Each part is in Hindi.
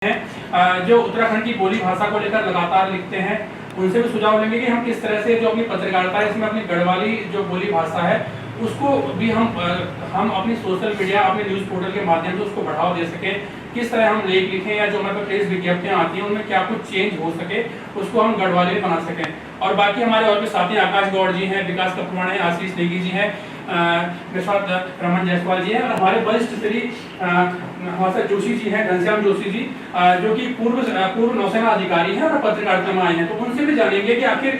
हैं जो उत्तराखंड की बोली भाषा को लेकर लगातार लिखते हैं, उनसे भी सुझाव लेंगे कि हम किस तरह से जो अपनी पत्रकारिता है इसमें अपनी गढ़वाली जो बोली भाषा है उसको भी हम अपनी सोशल मीडिया अपने न्यूज़ पोर्टल के माध्यम से उसको बढ़ावा दे सके। किस तरह हम लेख लिखें या जो हमारे पास प्रेस विज्ञप्तियाँ आती हैं उनमें क्या कुछ चेंज हो सके उसको हम गढ़वाली में बना सकें। और बाकी हमारे और भी साथी आकाश गौड़ जी हैं, विकास कपूर हैं, आशीष नेगी जी हैं, मेरे साथ रमन जायसवाल जी हैं और हमारे वरिष्ठ श्री हमारे साथ जोशी जी हैं, घनश्याम जोशी जी जो कि पूर्व नौसेना अधिकारी हैं और पत्रकारिता में आए हैं। तो उनसे भी जानेंगे कि आखिर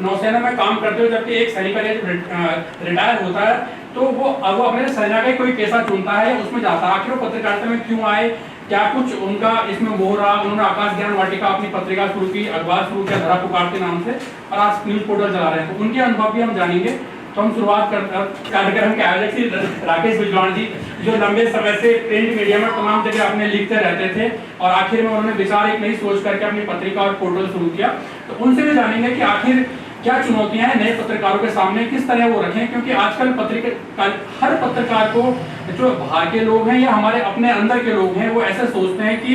नौसेना में काम करते हुए जबकि एक सैनिक रिटायर होता है तो वो अपने सेना का कोई पेशा चुनता है उसमें जाता है, आखिर वो पत्रकारिता में क्यों आए, क्या कुछ उनका इसमें मोह रहा। उन्होंने आकाश ज्ञान वाटिका अपनी पत्रिका शुरू की, अखबार शुरू किया धरा पुकार के नाम से और आज न्यूज़ पोर्टल चला रहे हैं, तो उनके अनुभव भी हम जानेंगे। तो हम शुरुआत कार्यक्रम के आयोजक श्री राकेश बिजवाण जी जो लंबे समय से प्रिंट मीडिया में तमाम जगह अपने लिखते रहते थे और आखिर में उन्होंने विचार एक नई सोच करके अपनी पत्रिका और पोर्टल शुरू किया, तो उनसे भी जानेंगे कि आखिर क्या चुनौतियां हैं नए पत्रकारों के सामने, किस तरह वो रखें, क्योंकि आजकल हर पत्रकार को जो बाहर के लोग हैं या हमारे अपने अंदर के लोग हैं वो ऐसे सोचते हैं कि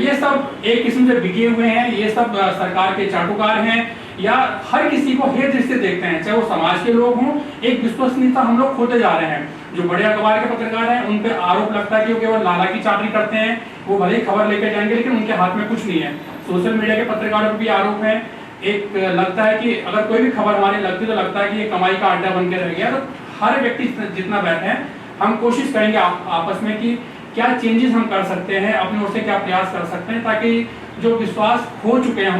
ये सब एक किस्म से बिके हुए हैं, ये सब सरकार के चाटुकार हैं या हर किसी को हे दृष्टि से देखते हैं, चाहे वो समाज के लोग हों। एक विश्वसनीयता हम लोग खोते जा रहे हैं। जो बड़े अखबार के पत्रकार हैं उन पे आरोप लगता है कि वो केवल लाला की चाकरी करते हैं, वो भले ही खबर लेकर जाएंगे लेकिन उनके हाथ में कुछ नहीं है। सोशल मीडिया के पत्रकारों पर भी आरोप है। एक लगता है कि अगर कोई भी खबर हमारी लगती तो लगता है कि ये कमाई का अड्डा बन के रह गया। तो हर व्यक्ति जितना बैठे हैं हम कोशिश करेंगे आपस में कि क्या चेंजेस हम कर सकते हैं, अपनी ओर से क्या प्रयास कर सकते हैं ताकि जो विश्वास खो चुके हैं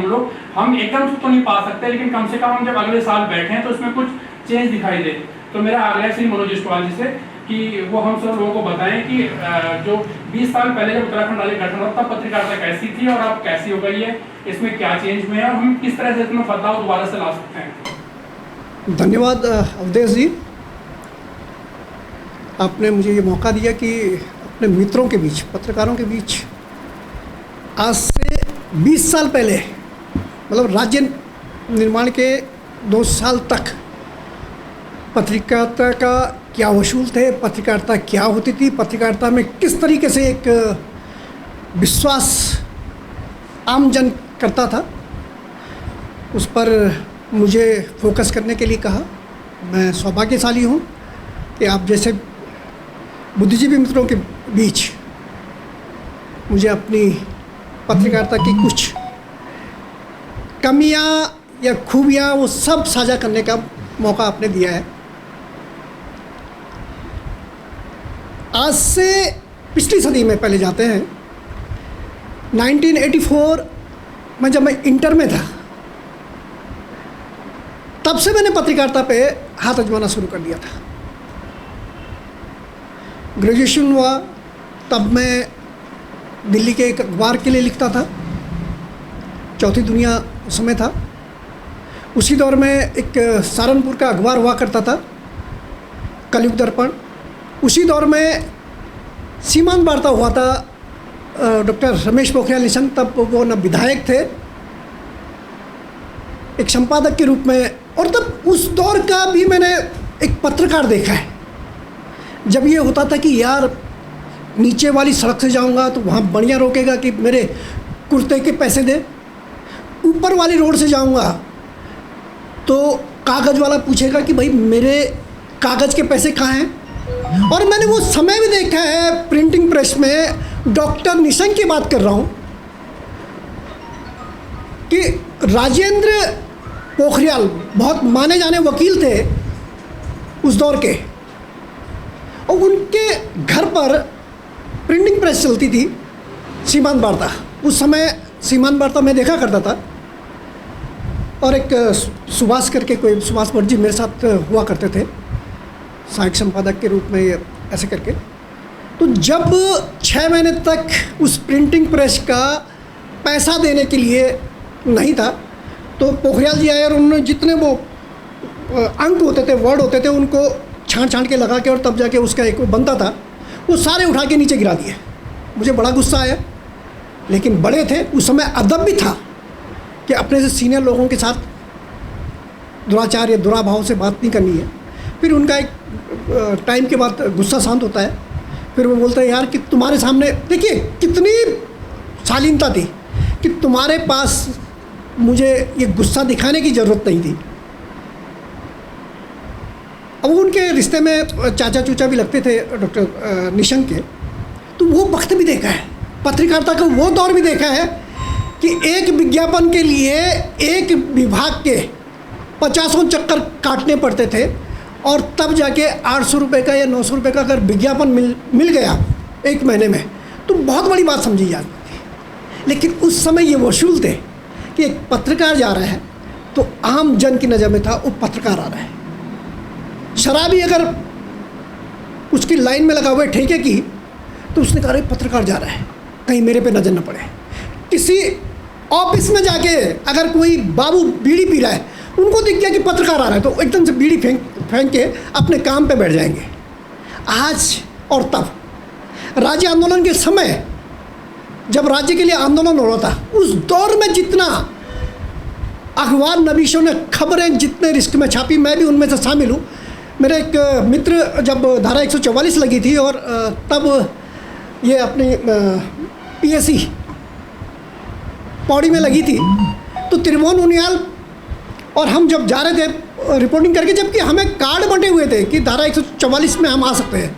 हम एकदम से तो नहीं पा सकते लेकिन कम से कम हम जब अगले साल बैठे हैं तो उसमें कुछ चेंज दिखाई दे। तो मेरा आग्रह श्री मनोज इस्टवाल जी से कि वो हम सब लोगों को बताएं कि जो 20 साल पहले जब उत्तराखंड राज्य गठन हुआ तब पत्रकारिता कैसी थी और अब कैसी हो गई है, इसमें क्या चेंज हुए हैं और हम किस तरह से इसमें बदलाव दोबारा से ला सकते हैं। धन्यवाद अवधेश जी, आपने मुझे ये मौका दिया कि अपने मित्रों के बीच, पत्रकारों के बीच आज से 20 साल पहले मतलब राज्य निर्माण के 2 साल तक पत्रकारिता का क्या वसूल थे, पत्रकारिता क्या होती थी, पत्रकारिता में किस तरीके से एक विश्वास आम जन करता था, उस पर मुझे फोकस करने के लिए कहा। मैं सौभाग्यशाली हूँ कि आप जैसे बुद्धिजीवी मित्रों के बीच मुझे अपनी पत्रकारिता की कुछ कमियां या खूबियां वो सब साझा करने का मौका आपने दिया है। आज से पिछली सदी में पहले जाते हैं 1984 में, जब मैं इंटर में था तब से मैंने पत्रकारिता पे हाथ आजमाना शुरू कर दिया था। ग्रेजुएशन हुआ तब मैं दिल्ली के एक अखबार के लिए लिखता था, चौथी दुनिया उस समय था। उसी दौर में एक सहारनपुर का अखबार हुआ करता था, कलयुग दर्पण। उसी दौर में सीमांत वार्ता हुआ था, डॉक्टर रमेश पोखरियाल निशंक तब वो न विधायक थे, एक संपादक के रूप में, और तब उस दौर का भी मैंने एक पत्रकार देखा है जब ये होता था कि यार नीचे वाली सड़क से जाऊंगा तो वहाँ बढ़िया रोकेगा कि मेरे कुर्ते के पैसे दे, ऊपर वाली रोड से जाऊंगा तो कागज़ वाला पूछेगा कि भाई मेरे कागज़ के पैसे कहाँ हैं। और मैंने वो समय भी देखा है प्रिंटिंग प्रेस में, डॉक्टर निशंक की बात कर रहा हूँ कि राजेंद्र पोखरियाल बहुत माने जाने वकील थे उस दौर के, और उनके घर पर प्रिंटिंग प्रेस चलती थी, सीमांत वार्ता। उस समय सीमांत वार्ता मैं देखा करता था और एक सुभाष करके कोई सुभाष भट्ट जी मेरे साथ हुआ करते थे सहायक संपादक के रूप में, ऐसे करके। तो जब 6 महीने तक उस प्रिंटिंग प्रेस का पैसा देने के लिए नहीं था तो पोखरियाल जी आए और उन्होंने जितने वो अंक होते थे, वर्ड होते थे, उनको छांट के लगा के और तब जाके उसका एक बनता था, वो सारे उठा के नीचे गिरा दिए। मुझे बड़ा गुस्सा आया, लेकिन बड़े थे उस समय, अदब भी था कि अपने से सीनियर लोगों के साथ दुराचार या दुराभाव से बात नहीं करनी है। फिर उनका एक टाइम के बाद गुस्सा शांत होता है, फिर वो बोलते हैं यार कि तुम्हारे सामने देखिए कितनी शालीनता थी कि तुम्हारे पास मुझे ये गुस्सा दिखाने की ज़रूरत नहीं थी। अब उनके रिश्ते में चाचा चूचा भी लगते थे डॉक्टर निशंक के, तो वो वक्त भी देखा है, पत्रकारिता का वो दौर भी देखा है कि एक विज्ञापन के लिए एक विभाग के 50 चक्कर काटने पड़ते थे और तब जाके 800 रुपये का या 900 रुपये का अगर विज्ञापन मिल गया एक महीने में तो बहुत बड़ी बात समझी जाती थी। लेकिन उस समय ये वसूल थे कि एक पत्रकार जा रहा है तो आम जन की नज़र में था वो पत्रकार आ रहा है। शराबी अगर उसकी लाइन में लगा हुआ है ठेके की तो उसने कहा अरे पत्रकार जा रहा है, कहीं मेरे पे नज़र न पड़े। किसी ऑफिस में जाके अगर कोई बाबू बीड़ी पी रहा है, उनको दिख गया कि पत्रकार आ रहा है तो एकदम से बीड़ी फेंक के अपने काम पे बैठ जाएंगे। आज और तब राज्य आंदोलन के समय जब राज्य के लिए आंदोलन हो रहा था, उस दौर में जितना अखबार नवीशों ने खबरें जितने रिस्क में छापी, मैं भी उनमें से शामिल हूँ। मेरे एक मित्र जब धारा 144 लगी थी और तब ये अपनी पीएससी पौड़ी में लगी थी, तो त्रिभुवन उनियाल और हम जब जा रहे थे रिपोर्टिंग करके, जबकि हमें कार्ड बंटे हुए थे कि धारा 144 में हम आ सकते हैं,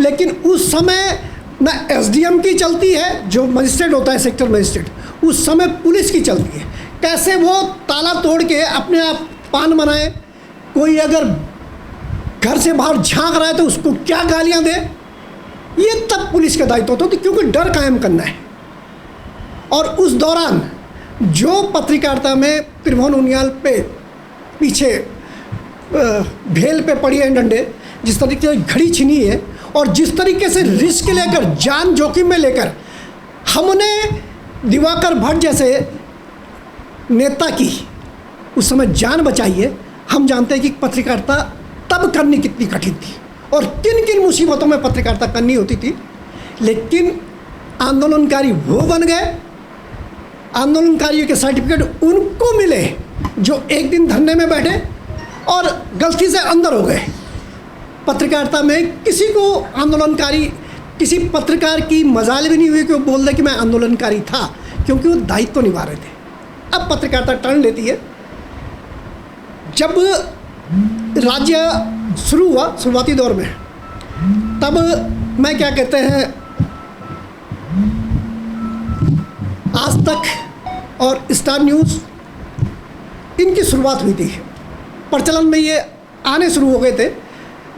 लेकिन उस समय न एसडीएम की चलती है जो मजिस्ट्रेट होता है, सेक्टर मजिस्ट्रेट, उस समय पुलिस की चलती है। कैसे वो ताला तोड़ के अपने आप पान बनाए, कोई अगर घर से बाहर झांक रहा है तो उसको क्या गालियां दे, ये तब पुलिस का दायित्व होता है क्योंकि डर कायम करना है। और उस दौरान जो पत्रकारिता में त्रिभुवन उनियाल पे पीछे भेल पे पड़ी है डंडे, जिस तरीके से घड़ी छीनी है और जिस तरीके से रिस्क लेकर जान जोखिम में लेकर हमने दिवाकर भट्ट जैसे नेता की उस समय जान बचाई है, हम जानते हैं कि पत्रकारिता तब करनी कितनी कठिन थी और किन किन मुसीबतों में पत्रकारिता करनी होती थी। लेकिन आंदोलनकारी वो बन गए, आंदोलनकारियों के सर्टिफिकेट उनको मिले जो एक दिन धरने में बैठे और गलती से अंदर हो गए। पत्रकारिता में किसी को आंदोलनकारी, किसी पत्रकार की मजाल भी नहीं हुई कि वो बोल दे कि मैं आंदोलनकारी था, क्योंकि वो दायित्व निभा रहे थे। अब पत्रकारिता टर्न लेती है। जब राज्य शुरू हुआ शुरुआती दौर में, तब मैं क्या कहते हैं आज तक और स्टार न्यूज़ इनकी शुरुआत हुई थी, प्रचलन में ये आने शुरू हो गए थे।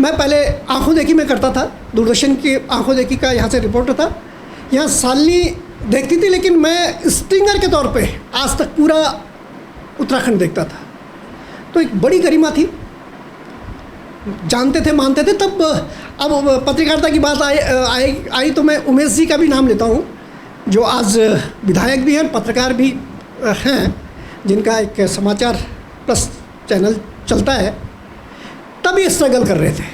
मैं पहले आंखों देखी में करता था, दूरदर्शन की आंखों देखी का यहाँ से रिपोर्टर था, यहाँ सालनी देखती थी, लेकिन मैं स्टिंगर के तौर पे आज तक पूरा उत्तराखंड देखता था। तो एक बड़ी गरिमा थी, जानते थे मानते थे। तब अब पत्रकारिता की बात आई तो मैं उमेश जी का भी नाम लेता हूँ, जो आज विधायक भी हैं, पत्रकार भी हैं, जिनका एक समाचार प्लस चैनल चलता है। तब ये स्ट्रगल कर रहे थे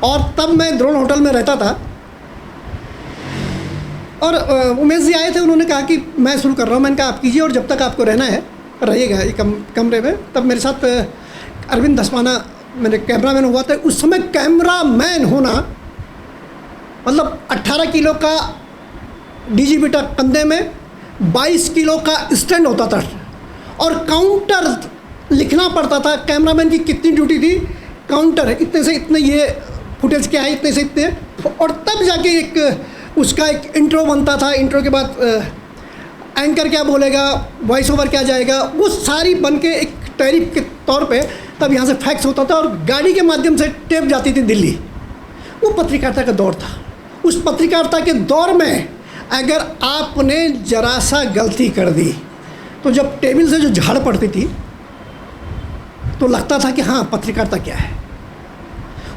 और तब मैं द्रोण होटल में रहता था और उमेश जी आए थे, उन्होंने कहा कि मैं शुरू कर रहा हूँ। मैंने कहा आप कीजिए और जब तक आपको रहना है रहिएगा ये कमरे में। तब मेरे साथ अरविंद धस्माना मेरे कैमरामैन हुआ था। उस समय कैमरामैन होना मतलब 18 किलो का डीजी बेटा कंधे में, 22 किलो का स्टैंड होता था और काउंटर लिखना पड़ता था। कैमरामैन की कितनी ड्यूटी थी, काउंटर इतने से इतने, ये फुटेज क्या है इतने से इतने, और तब जाके एक उसका एक इंट्रो बनता था। इंट्रो के बाद एंकर क्या बोलेगा, वॉइस ओवर क्या जाएगा, वो सारी बन के एक टैरिफ के तौर पे तब यहाँ से फैक्स होता था और गाड़ी के माध्यम से टेप जाती थी दिल्ली। वो पत्रकारिता का दौर था। उस पत्रकारिता के दौर में अगर आपने जरा सा गलती कर दी तो जब टेबल से जो झाड़ पड़ती थी तो लगता था कि हाँ पत्रकारिता क्या है।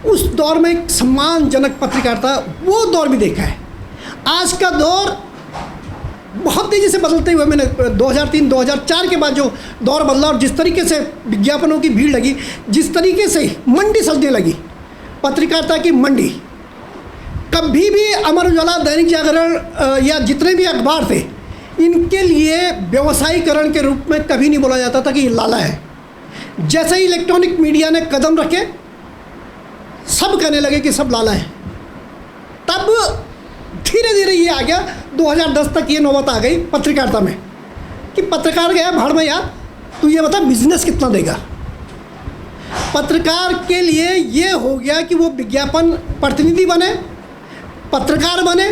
उस दौर में एक सम्मानजनक पत्रकारिता, वो दौर भी देखा है। आज का दौर बहुत तेज़ी से बदलते हुए, मैंने 2003-2004 के बाद जो दौर बदला और जिस तरीके से विज्ञापनों की भीड़ लगी, जिस तरीके से मंडी सजने लगी, पत्रकारिता की मंडी। कभी भी अमर उजाला, दैनिक जागरण या जितने भी अखबार थे, इनके लिए व्यवसायीकरण के रूप में कभी नहीं बोला जाता था कि ये लाला है। जैसे ही इलेक्ट्रॉनिक मीडिया ने कदम रखे, सब कहने लगे कि सब लाला है। तब धीरे धीरे ये आ गया 2010 तक ये नौबत आ गई पत्रकारिता में कि पत्रकार गया भाड़ में यार, तू ये बता बिजनेस कितना देगा। पत्रकार के लिए ये हो गया कि वो विज्ञापन प्रतिनिधि बने, पत्रकार बने,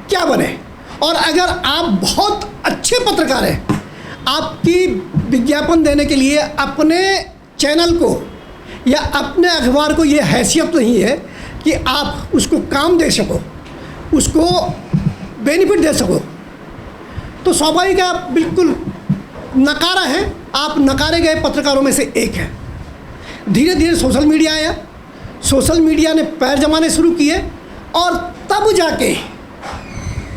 क्या बने। और अगर आप बहुत अच्छे पत्रकार हैं, आपकी विज्ञापन देने के लिए अपने चैनल को या अपने अखबार को ये हैसियत नहीं है कि आप उसको काम दे सको, उसको बेनिफिट दे सको, तो स्वाभाविक है आप बिल्कुल नकारा है, आप नकारे गए पत्रकारों में से एक हैं। धीरे धीरे सोशल मीडिया आया, सोशल मीडिया ने पैर जमाने शुरू किए और तब जाके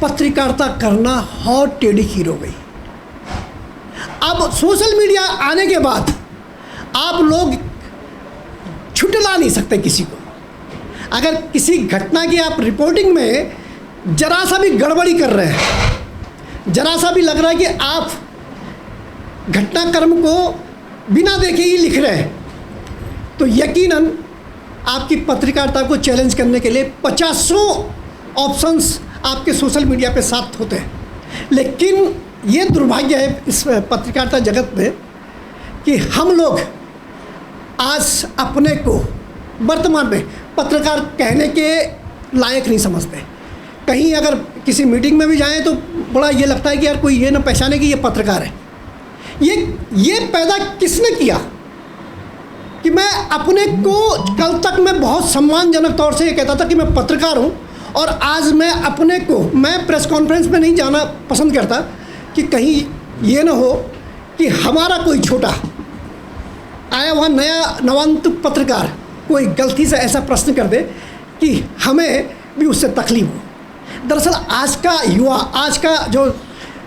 पत्रकारिता करना हॉट टेढ़ी खीर हो गई। अब सोशल मीडिया आने के बाद आप लोग छुटला नहीं सकते किसी को। अगर किसी घटना की आप रिपोर्टिंग में जरा सा भी गड़बड़ी कर रहे हैं, जरा सा भी लग रहा है कि आप घटनाक्रम को बिना देखे ही लिख रहे हैं, तो यकीनन आपकी पत्रकारिता को चैलेंज करने के लिए 50 ऑप्शंस आपके सोशल मीडिया पे साथ होते हैं। लेकिन ये दुर्भाग्य है इस पत्रकारिता जगत में कि हम लोग आज अपने को वर्तमान में पत्रकार कहने के लायक नहीं समझते। कहीं अगर किसी मीटिंग में भी जाएं तो बड़ा ये लगता है कि यार कोई ये ना पहचाने कि ये पत्रकार है। ये पैदा किसने किया कि मैं अपने को कल तक मैं बहुत सम्मानजनक तौर से ये कहता था कि मैं पत्रकार हूँ, और आज मैं अपने को मैं प्रेस कॉन्फ्रेंस में नहीं जाना पसंद करता कि कहीं ये ना हो कि हमारा कोई छोटा आया हुआ नया नवांतुक पत्रकार कोई गलती से ऐसा प्रश्न कर दे कि हमें भी उससे तकलीफ हो। दरअसल आज का युवा, आज का जो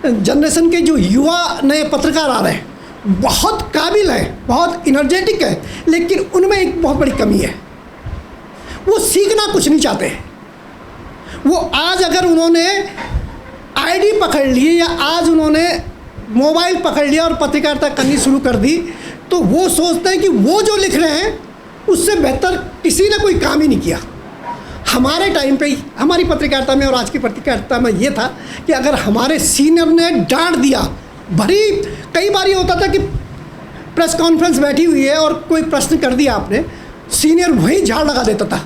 जनरेशन के जो युवा नए पत्रकार आ रहे हैं बहुत काबिल है, बहुत इनर्जेटिक है, लेकिन उनमें एक बहुत बड़ी कमी है, वो सीखना कुछ नहीं चाहते हैं। वो आज अगर उन्होंने आईडी पकड़ ली या आज उन्होंने मोबाइल पकड़ लिया और पत्रकारिता करनी शुरू कर दी, तो वो सोचते हैं कि वो जो लिख रहे हैं उससे बेहतर किसी ने कोई काम ही नहीं किया। हमारे टाइम पे हमारी पत्रकारिता में और आज की पत्रकारिता में ये था कि अगर हमारे सीनियर ने डांट दिया, भरी कई बार ये होता था कि प्रेस कॉन्फ्रेंस बैठी हुई है और कोई प्रश्न कर दिया आपने, सीनियर वहीं झाड़ लगा देता था,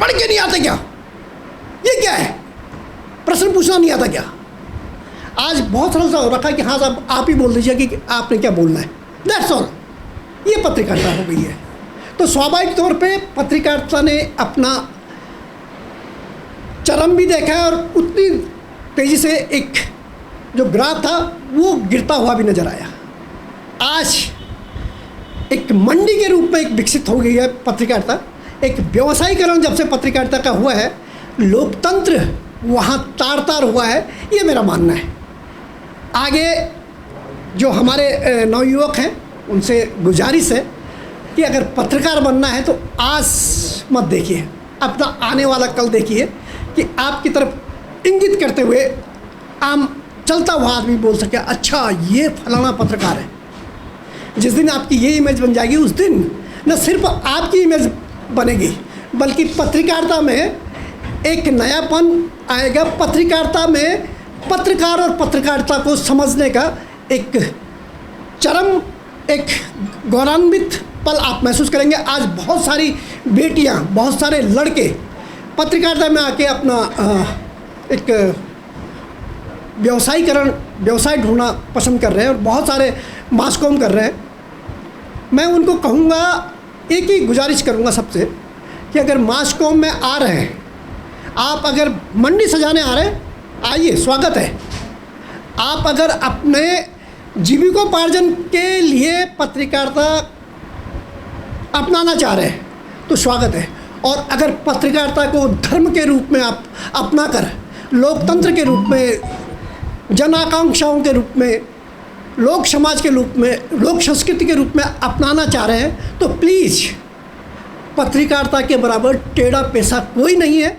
पढ़ के नहीं आते क्या, ये क्या है, प्रश्न पूछना नहीं आता क्या। आज बहुत सरल सा हो रखा है कि हाँ साहब आप ही बोल दीजिए कि आपने क्या बोलना है, दैट्स ऑल। ये पत्रकारिता हो गई है। तो स्वाभाविक तौर पे पत्रकारिता ने अपना चरम भी देखा है और उतनी तेज़ी से एक जो ग्राफ था वो गिरता हुआ भी नज़र आया। आज एक मंडी के रूप में एक विकसित हो गई है पत्रकारिता। एक व्यवसायीकरण जब से पत्रकारिता का हुआ है, लोकतंत्र वहाँ तार तार हुआ है, ये मेरा मानना है। आगे जो हमारे नवयुवक हैं उनसे गुजारिश है कि अगर पत्रकार बनना है तो आज मत देखिए, अपना आने वाला कल देखिए कि आपकी तरफ इंगित करते हुए आम चलता हुआ आदमी बोल सके अच्छा ये फलाना पत्रकार है। जिस दिन आपकी ये इमेज बन जाएगी उस दिन न सिर्फ आपकी इमेज बनेगी बल्कि पत्रकारिता में एक नयापन आएगा। पत्रकारिता में पत्रकार और पत्रकारिता को समझने का एक चरम एक गौरवान्वित पल आप महसूस करेंगे। आज बहुत सारी बेटियां, बहुत सारे लड़के पत्रकारिता में आके अपना एक व्यवसाय ढूंढना पसंद कर रहे हैं और बहुत सारे मास कॉम कर रहे हैं। मैं उनको कहूँगा, एक ही गुजारिश करूँगा सबसे कि अगर मास कॉम में आ रहे हैं, आप अगर मंडी सजाने आ रहे हैं, आइए, स्वागत है। आप अगर अपने जीविकोपार्जन के लिए पत्रकारिता अपनाना चाह रहे हैं तो स्वागत है। और अगर पत्रकारिता को धर्म के रूप में आप अपना कर, लोकतंत्र के रूप में, जन आकांक्षाओं के रूप में, लोक समाज के रूप में, लोक संस्कृति के रूप में अपनाना चाह रहे हैं तो प्लीज़, पत्रकारिता के बराबर टेढ़ा पेशा कोई नहीं है।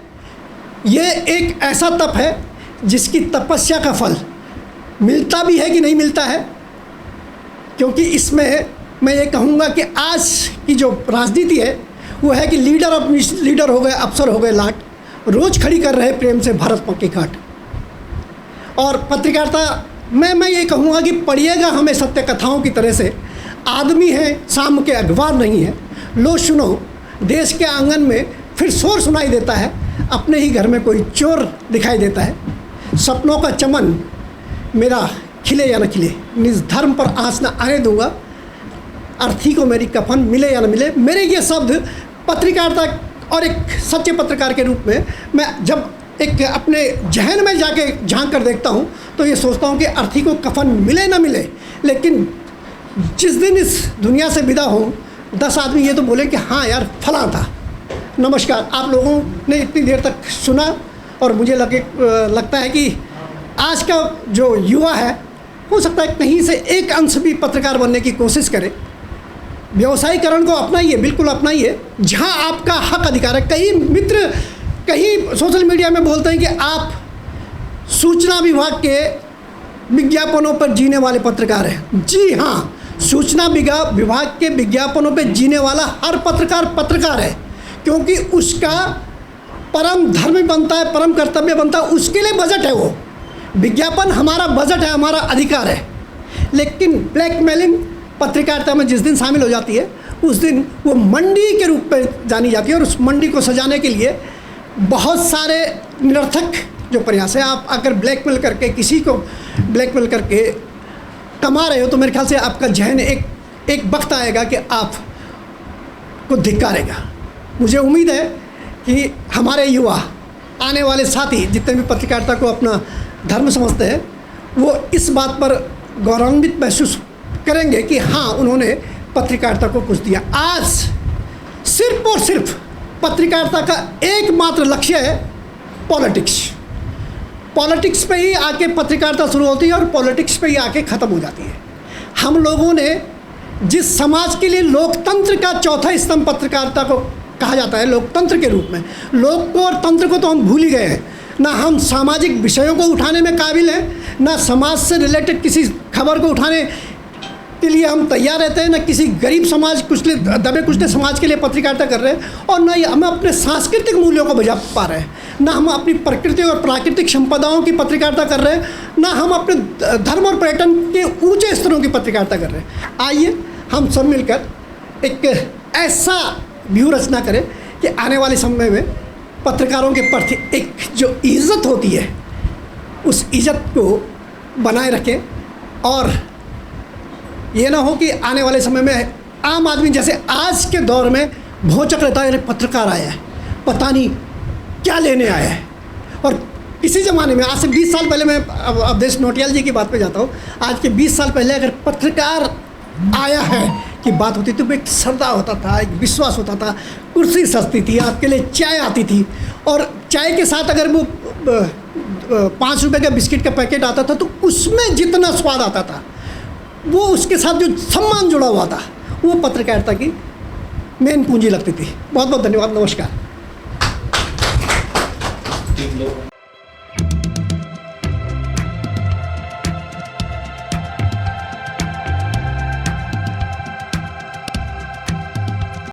ये एक ऐसा तप है जिसकी तपस्या का फल मिलता भी है कि नहीं मिलता है, क्योंकि इसमें मैं ये कहूँगा कि आज की जो राजनीति है वो है कि लीडर हो गए, अफसर हो गए लाट, रोज खड़ी कर रहे प्रेम से भारत की घाट। और पत्रकारिता मैं ये कहूँगा कि पढ़िएगा हमें सत्य कथाओं की तरह से। आदमी है, शाम के अखबार नहीं है। लो सुनो, देश के आंगन में फिर शोर सुनाई देता है, अपने ही घर में कोई चोर दिखाई देता है। सपनों का चमन मेरा खिले या न खिले, निज धर्म पर आँच न आने दूंगा, अर्थी को मेरी कफन मिले या न मिले। मेरे ये शब्द पत्रकारिता और एक सच्चे पत्रकार के रूप में मैं जब एक अपने जहन में जाके झांक कर देखता हूँ तो ये सोचता हूँ कि अर्थी को कफन मिले ना मिले, लेकिन जिस दिन इस दुनिया से विदा हूँ 10 आदमी ये तो बोले कि हाँ यार फला था। नमस्कार, आप लोगों ने इतनी देर तक सुना और मुझे लगता है कि आज का जो युवा है हो सकता है कहीं से एक अंश भी पत्रकार बनने की कोशिश करे। व्यवसायीकरण को अपनाइए, बिल्कुल अपनाइए, जहाँ आपका हक अधिकार है। कई मित्र कहीं सोशल मीडिया में बोलते हैं कि आप सूचना विभाग के विज्ञापनों पर जीने वाले पत्रकार हैं। जी हाँ, सूचना विभाग के विज्ञापनों पर जीने वाला हर पत्रकार है, क्योंकि उसका परम धर्म बनता है, परम कर्तव्य बनता है, उसके लिए बजट है। वो विज्ञापन हमारा बजट है, हमारा अधिकार है। लेकिन ब्लैकमेलिंग पत्रकारिता में जिस दिन शामिल हो जाती है उस दिन वो मंडी के रूप में जानी जाती है, और उस मंडी को सजाने के लिए बहुत सारे निरर्थक जो प्रयास है। आप अगर ब्लैकमेल करके किसी को ब्लैकमेल करके कमा रहे हो तो मेरे ख्याल से आपका जहन एक वक्त आएगा कि आप को धिक्कारेगा। मुझे उम्मीद है कि हमारे युवा आने वाले साथी जितने भी पत्रकारिता को अपना धर्म समझते हैं वो इस बात पर गौरवान्वित महसूस करेंगे कि हाँ, उन्होंने पत्रकारिता को कुछ दिया। आज सिर्फ और सिर्फ पत्रकारिता का एकमात्र लक्ष्य है पॉलिटिक्स। पॉलिटिक्स पे ही आके पत्रकारिता शुरू होती है और पॉलिटिक्स पे ही आके ख़त्म हो जाती है। हम लोगों ने जिस समाज के लिए लोकतंत्र का चौथा स्तंभ पत्रकारिता को कहा जाता है, लोकतंत्र के रूप में, लोक को और तंत्र को तो हम भूल ही गए हैं। ना हम सामाजिक विषयों को उठाने में काबिल हैं, ना समाज से रिलेटेड किसी खबर को उठाने के लिए हम तैयार रहते हैं, ना किसी गरीब समाज कुचले दबे कुचले समाज के लिए पत्रकारिता कर रहे हैं, और ना ही हम अपने सांस्कृतिक मूल्यों को बजा पा रहे हैं, ना हम अपनी प्रकृति और प्राकृतिक संपदाओं की पत्रकारिता कर रहे हैं, ना हम अपने धर्म और पर्यटन के ऊंचे स्तरों की पत्रकारिता कर रहे हैं। आइए हम सब मिलकर एक ऐसा व्यू रचना करें कि आने वाले समय में पत्रकारों के प्रति एक जो इज़्ज़त होती है उस इज़्ज़त को बनाए रखें, और ये ना हो कि आने वाले समय में आम आदमी जैसे आज के दौर में भौचक रहता है, पत्रकार आया है, पता नहीं क्या लेने आया है। और किसी ज़माने में आज से 20 साल पहले, मैं अवधेश नौटियाल जी की बात पे जाता हूँ, आज के 20 साल पहले अगर पत्रकार आया है कि बात होती तो एक श्रद्धा होता था, एक विश्वास होता था, कुर्सी सस्ती थी, आपके लिए चाय आती थी, और चाय के साथ अगर वो 5 रुपये का बिस्किट का पैकेट आता था तो उसमें जितना स्वाद आता था वो उसके साथ जो सम्मान जुड़ा हुआ था वो पत्रकारिता की मेन पूंजी लगती थी। बहुत बहुत धन्यवाद, नमस्कार।